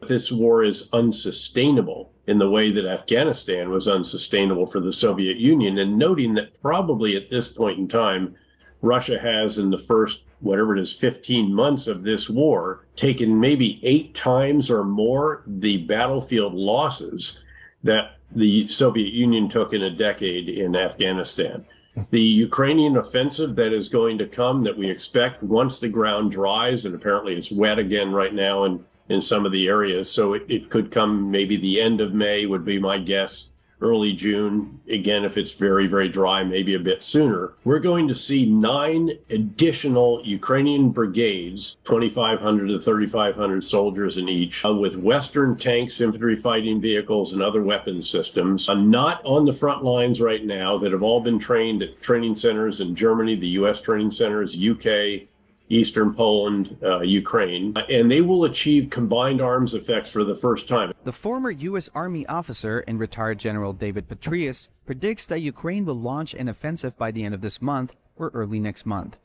This war is unsustainable in the way that Afghanistan was unsustainable for the Soviet Union, and noting that probably at this point in time, Russia has in the first, whatever it is, 15 months of this war, taken maybe 8 times or more the battlefield losses that the Soviet Union took in a decade in Afghanistan. The Ukrainian offensive that is going to come, that we expect once the ground dries, and apparently it's wet again right now in some of the areas, so it could come maybe the end of May would be my guess, early June. Again, if it's very, very dry, maybe a bit sooner. We're going to see 9 additional Ukrainian brigades, 2,500 to 3,500 soldiers in each, with Western tanks, infantry fighting vehicles, and other weapons systems, not on the front lines right now, that have all been trained at training centers in Germany, the U.S. training centers, UK, Eastern Poland, Ukraine, and they will achieve combined arms effects for the first time. The former U.S. Army officer and retired General David Petraeus predicts that Ukraine will launch an offensive by the end of this month or early next month,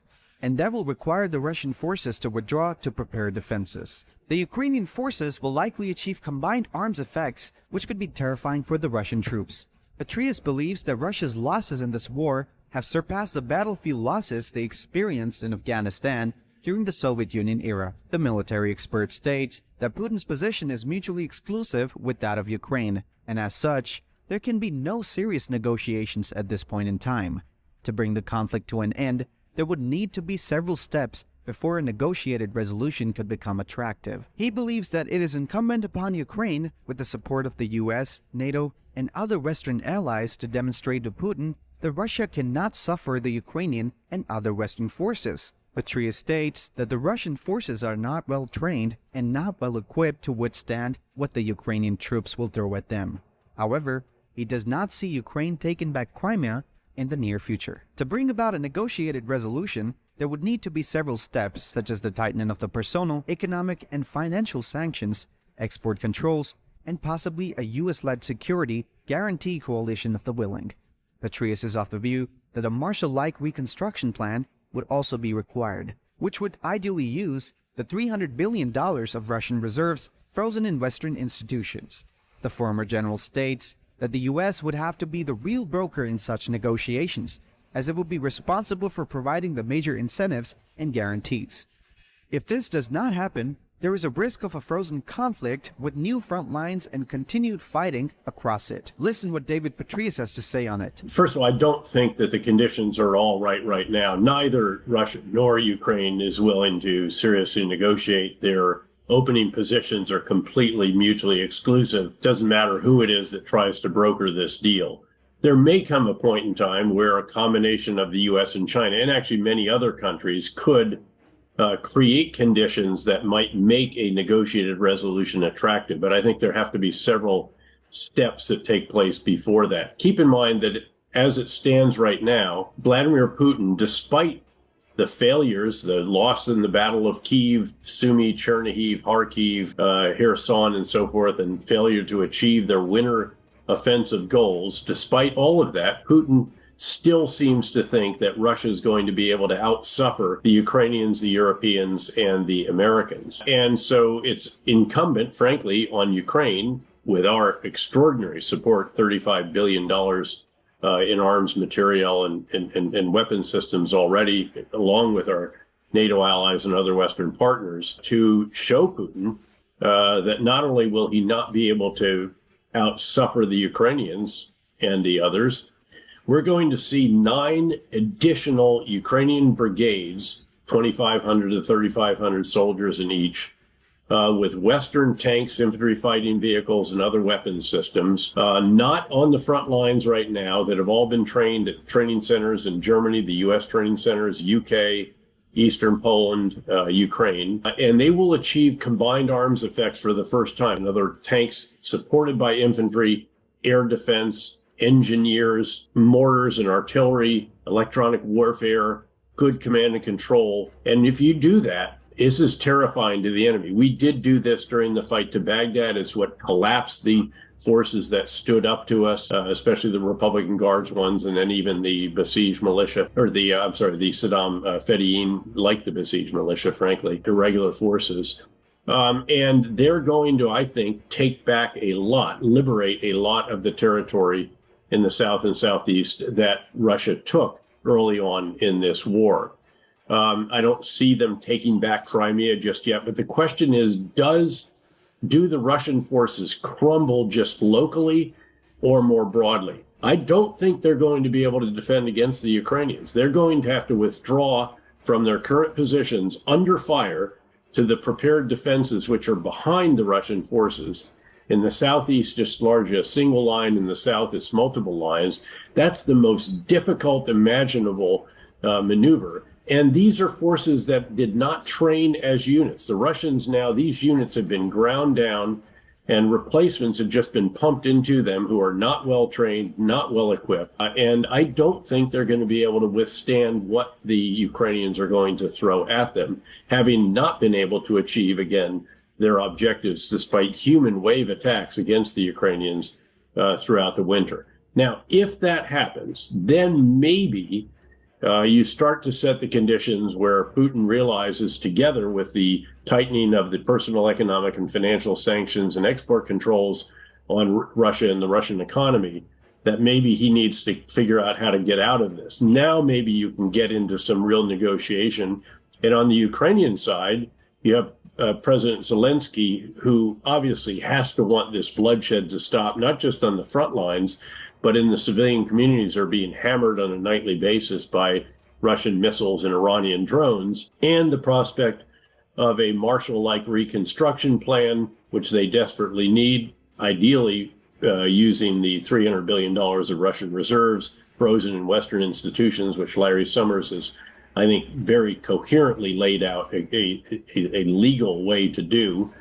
and that will require the Russian forces to withdraw to prepare defenses. The Ukrainian forces will likely achieve combined arms effects, which could be terrifying for the Russian troops. Petraeus believes that Russia's losses in this war have surpassed the battlefield losses they experienced in Afghanistan during the Soviet Union era. The military expert states that Putin's position is mutually exclusive with that of Ukraine, and as such, there can be no serious negotiations at this point in time. To bring the conflict to an end, there would need to be several steps before a negotiated resolution could become attractive. He believes that it is incumbent upon Ukraine, with the support of the US, NATO, and other Western allies, to demonstrate to Putin that Russia cannot suffer the Ukrainian and other Western forces. Petraeus states that the Russian forces are not well trained and not well equipped to withstand what the Ukrainian troops will throw at them. However, he does not see Ukraine taking back Crimea in the near future. To bring about a negotiated resolution, there would need to be several steps, such as the tightening of the personal, economic, and financial sanctions, export controls, and possibly a US-led security guarantee coalition of the willing. Petraeus is of the view that a Marshall-like reconstruction plan would also be required, which would ideally use the $300 billion of Russian reserves frozen in Western institutions. The former general states that the US would have to be the real broker in such negotiations, as it would be responsible for providing the major incentives and guarantees. If this does not happen, there is a risk of a frozen conflict with new front lines and continued fighting across it. Listen what David Petraeus has to say on it. First of all, I don't think that the conditions are all right now. Neither Russia nor Ukraine is willing to seriously negotiate. Their opening positions are completely mutually exclusive. Doesn't matter who it is that tries to broker this deal. There may come a point in time where a combination of the US and China, and actually many other countries, could create conditions that might make a negotiated resolution attractive. But I think there have to be several steps that take place before that. Keep in mind that as it stands right now, Vladimir Putin, despite the failures, the loss in the Battle of Kyiv, Sumy, Chernihiv, Kharkiv, Kherson, and so forth, and failure to achieve their winter offensive goals, despite all of that, Putin still seems to think that Russia is going to be able to outsuffer the Ukrainians, the Europeans, and the Americans. And so it's incumbent, frankly, on Ukraine, with our extraordinary support, $35 billion in arms material and weapon systems already, along with our NATO allies and other Western partners, to show Putin that not only will he not be able to outsuffer the Ukrainians and the others, we're going to see 9 additional Ukrainian brigades, 2,500 to 3,500 soldiers in each, with Western tanks, infantry fighting vehicles, and other weapons systems, not on the front lines right now, that have all been trained at training centers in Germany, the U.S. training centers, UK, Eastern Poland, Ukraine, and they will achieve combined arms effects for the first time. Other tanks supported by infantry, air defense, engineers, mortars and artillery, electronic warfare, good command and control. And if you do that, this is terrifying to the enemy. We did do this during the fight to Baghdad. It's what collapsed the forces that stood up to us, especially the Republican Guards ones, and then even the besieged militia, or the Saddam Fedayeen, like the besieged militia, frankly, irregular forces. And they're going to, I think, take back liberate a lot of the territory in the south and southeast that Russia took early on in this war. I don't see them taking back Crimea just yet, but the question is, do the Russian forces crumble just locally or more broadly? I don't think they're going to be able to defend against the Ukrainians. They're going to have to withdraw from their current positions under fire to the prepared defenses, which are behind the Russian forces. In the southeast, just largely a single line. In the south, it's multiple lines. That's the most difficult imaginable maneuver. And these are forces that did not train as units. The Russians now, these units have been ground down and replacements have just been pumped into them who are not well trained, not well equipped. And I don't think they're going to be able to withstand what the Ukrainians are going to throw at them, having not been able to achieve, again, their objectives despite human wave attacks against the Ukrainians throughout the winter. Now, if that happens, then maybe you start to set the conditions where Putin realizes, together with the tightening of the personal economic and financial sanctions and export controls on Russia and the Russian economy, that maybe he needs to figure out how to get out of this. Now maybe you can get into some real negotiation. And on the Ukrainian side, you have President Zelensky, who obviously has to want this bloodshed to stop, not just on the front lines, but in the civilian communities are being hammered on a nightly basis by Russian missiles and Iranian drones, and the prospect of a Marshall-like reconstruction plan, which they desperately need, ideally using the $300 billion of Russian reserves frozen in Western institutions, which Larry Summers has, I think, very coherently laid out a legal way to do,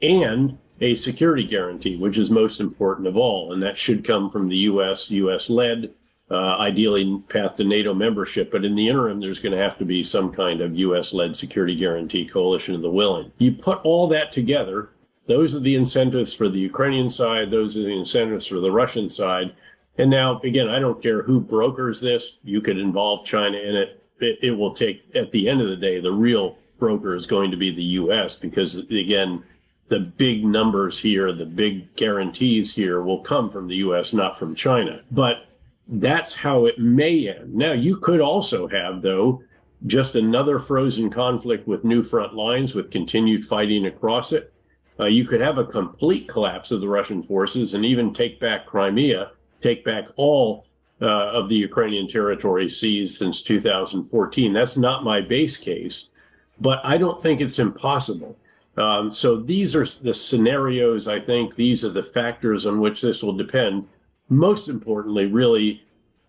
and a security guarantee, which is most important of all, and that should come from the U.S.-led, ideally path to NATO membership. But in the interim, there's going to have to be some kind of U.S.-led security guarantee, coalition of the willing. You put all that together, those are the incentives for the Ukrainian side, those are the incentives for the Russian side. And now, again, I don't care who brokers this. You could involve China in it. It will take, at the end of the day, the real broker is going to be the U.S. because, again, the big numbers here, the big guarantees here will come from the U.S., not from China. But that's how it may end. Now, you could also have, though, just another frozen conflict with new front lines, with continued fighting across it. You could have a complete collapse of the Russian forces and even take back Crimea, take back all of the Ukrainian territory seized since 2014. That's not my base case, but I don't think it's impossible. So these are the scenarios, I think. These are the factors on which this will depend. Most importantly, really,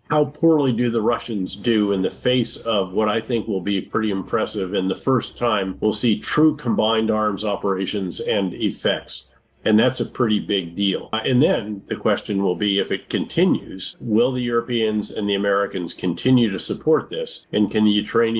how poorly do the Russians do in the face of what I think will be pretty impressive, and the first time we'll see true combined arms operations and effects. And that's a pretty big deal. And then the question will be, if it continues, will the Europeans and the Americans continue to support this? And can the Ukrainians